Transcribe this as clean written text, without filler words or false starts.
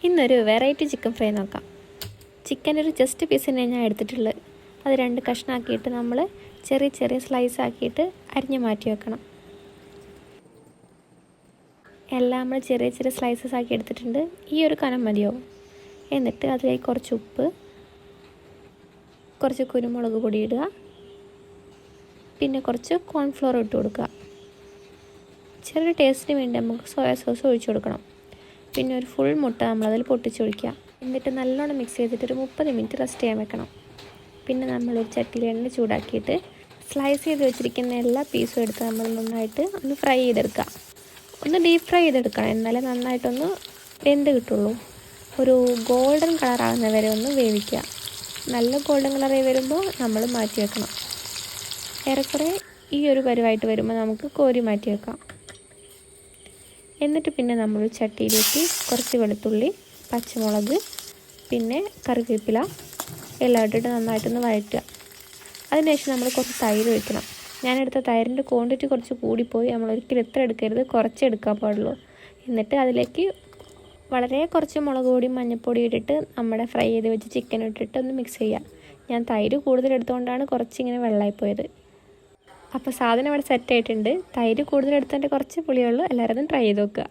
ഇന്നൊരു variety chicken fry നോക്കാം. ചിക്കൻ്റെ ഒരു ജസ്റ്റ് പീസ് തന്നെ ഞാൻ എടുത്തിട്ടുള്ളത്. അത് 2 കഷ്ണമാക്കിയിട്ട് നമ്മൾ ചെറിയ ചെറിയ സ്ലൈസ് ആക്കിയിട്ട് അരിഞ്ഞ് മാറ്റി വെക്കണം. എല്ലാം നമ്മൾ ചെറിയ ചെറിയ സ്ലൈസസ് ആക്കി എടുത്തിട്ടുണ്ട്. ഈ ഒരു കനം മതിയാവും. എന്നിട്ട് അതിലേക്ക് കുറച്ച് ഉപ്പ്, കുറച്ച് കുരുമുളക് പൊടി ഇടുക, പിന്നെ കുറച്ച് കോൺഫ്ലോർ ഇട്ട് കൊടുക്കുക. ചെറിയ ടേസ്റ്റിന് വേണ്ടി നമുക്ക് സോയാ സോസ് ഒഴിച്ചു കൊടുക്കണം. പിന്നെ ഒരു ഫുൾ മുട്ട നമ്മളതിൽ പൊട്ടിച്ചൊഴിക്കുക. എന്നിട്ട് നല്ലോണം മിക്സ് ചെയ്തിട്ട് ഒരു 30 മിനിറ്റ് റെസ്റ്റ് ചെയ്യാൻ വെക്കണം. പിന്നെ നമ്മളൊരു ചട്ടിയിൽ എണ്ണ ചൂടാക്കിയിട്ട് സ്ലൈസ് ചെയ്ത് വെച്ചിരിക്കുന്ന എല്ലാ പീസും എടുത്ത് നമ്മൾ നന്നായിട്ട് ഒന്ന് ഫ്രൈ ചെയ്തെടുക്കുക. ഒന്ന് ഡീപ്പ് ഫ്രൈ ചെയ്തെടുക്കണം, എന്നാലേ നന്നായിട്ടൊന്ന് വെന്ത് കിട്ടുള്ളൂ. ഒരു ഗോൾഡൻ കളറാകുന്ന വരെ ഒന്ന് വേവിക്കുക. നല്ല ഗോൾഡൻ കളറായി വരുമ്പോൾ നമ്മൾ മാറ്റി വെക്കണം. ഏറെക്കുറെ ഈ ഒരു പരുവായിട്ട് വരുമ്പോൾ നമുക്ക് കോരി മാറ്റി വെക്കാം. എന്നിട്ട് പിന്നെ നമ്മൾ ചട്ടിയിലേക്ക് കുറച്ച് വെളുത്തുള്ളി, പച്ചമുളക്, പിന്നെ കറിവേപ്പില എല്ലാം ഇട്ടിട്ട് നന്നായിട്ടൊന്ന് വഴറ്റുക. അതിനുശേഷം നമ്മൾ കുറച്ച് തൈര് ഒഴിക്കണം. ഞാനെടുത്ത തൈരിൻ്റെ ക്വാണ്ടിറ്റി കുറച്ച് കൂടിപ്പോയി. നമ്മൾ ഒരിക്കലും എത്ര എടുക്കരുത്, കുറച്ച് എടുക്കാൻ പാടുള്ളൂ. എന്നിട്ട് അതിലേക്ക് വളരെ കുറച്ച് മുളക് പൊടിയും മഞ്ഞൾപ്പൊടിയും ഇട്ടിട്ട് നമ്മുടെ ഫ്രൈ ചെയ്ത് വെച്ച് ചിക്കൻ ഇട്ടിട്ട് ഒന്ന് മിക്സ് ചെയ്യുക. ഞാൻ തൈര് കൂടുതൽ എടുത്തുകൊണ്ടാണ് കുറച്ചിങ്ങനെ വെള്ളമായിപ്പോയത്. അപ്പോൾ സാധനം ഇവിടെ സെറ്റായിട്ടുണ്ട്. തൈര് കൂടുതൽ എടുത്തതിൻ്റെ കുറച്ച് പുളിയുള്ളൂ. എല്ലാവരും ട്രൈ ചെയ്ത് നോക്കുക.